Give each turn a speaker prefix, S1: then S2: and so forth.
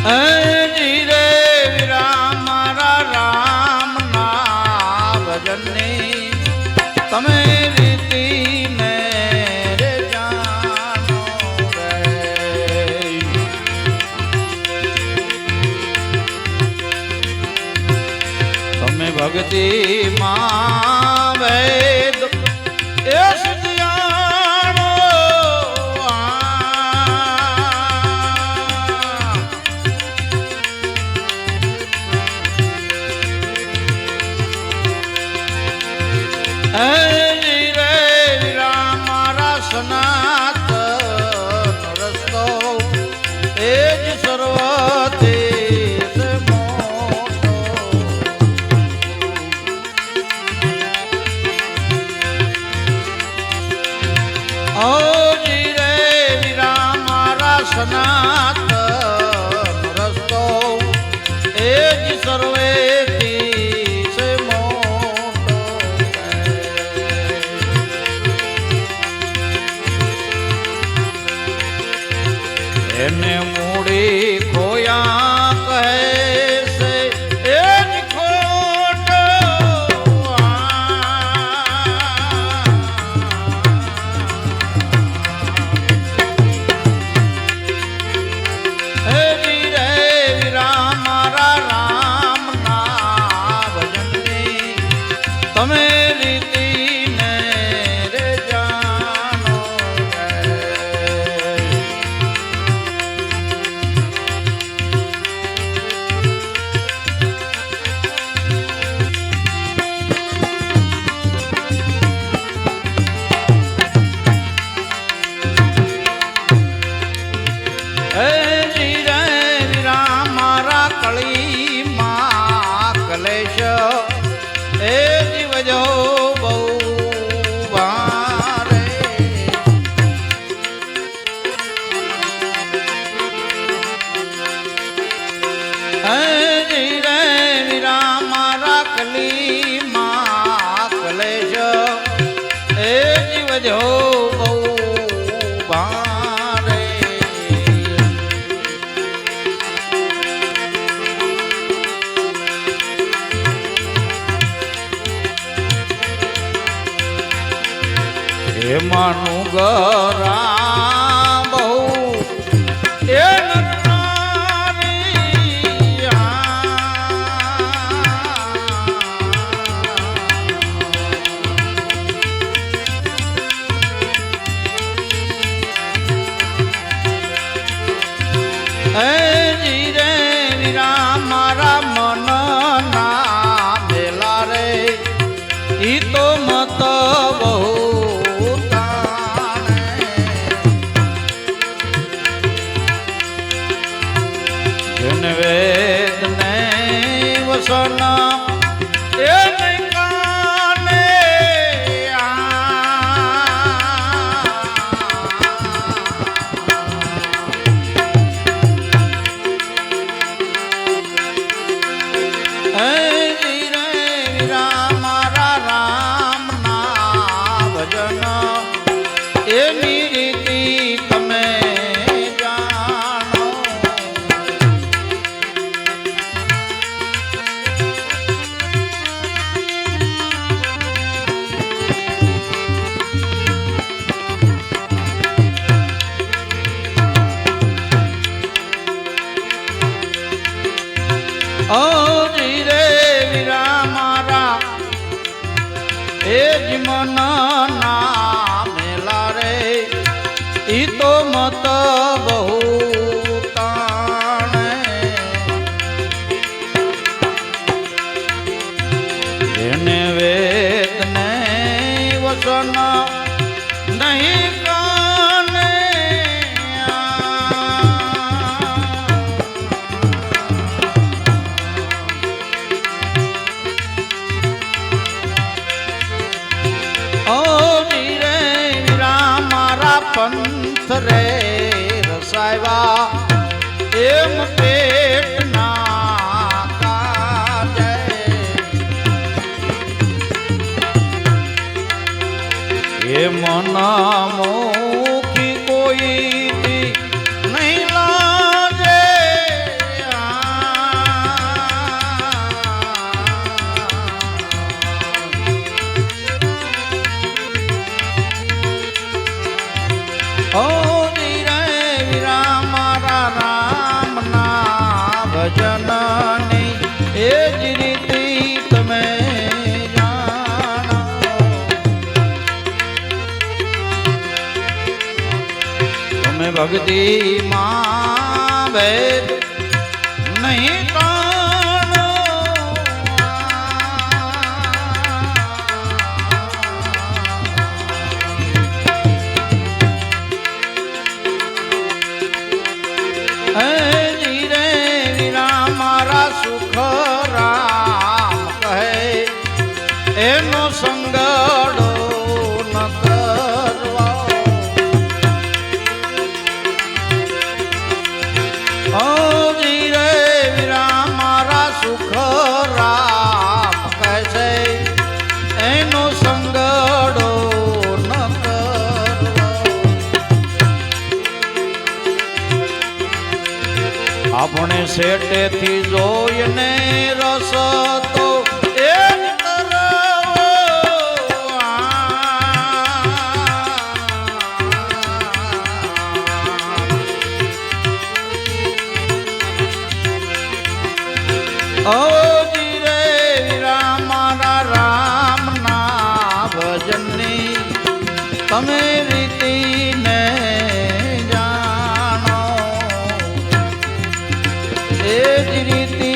S1: જી રે વિરામ મારા રામ ના ભજનની તમે રીતિ ને રે જાણો રે તમે ભક્તિ માં વેદ એ એને મૂડી ખોયા કહે છે એ ખોટ હે વીરે વિરામ મારા રામ ના ભજનની તમે રીતિ ને રે જાણો માનું ગરા બહુ એ જી રે વિરામ મારા મન ના મેલા રે ઈ તો મત બહુ વેદ ને વસન એ કાને વિરામ મારા રામ ના ભજન એની રીતિ તમે જી રે વિરામ મારા એ જ મન ના મેલા રે ઈ તો મત બહુ તાણે એને વેદ ને વસન નહીં કાને પંથ રે રસાયવા એમ પેટ ના કાજે એ મન મોખી કોઈ નહીં લાજે ભજનની એ જ રીતિ તમે જાણો. તમે ભક્તિ માં ભેદ નહીં કાણો. ધીરે વિરા મારા સુખ રામ કહે એનો સંગડો ન કરવા. ધીરે વિરા મારા સુખ રામ કહે છે એનો સંગડો ન કરવા. આપણે શેટેથી જોઈને રસ તો એ જ કરવો. ધીરે વિરા મારા રામના ભજનની તમે રીતિને જાણો. એ જ રીતિ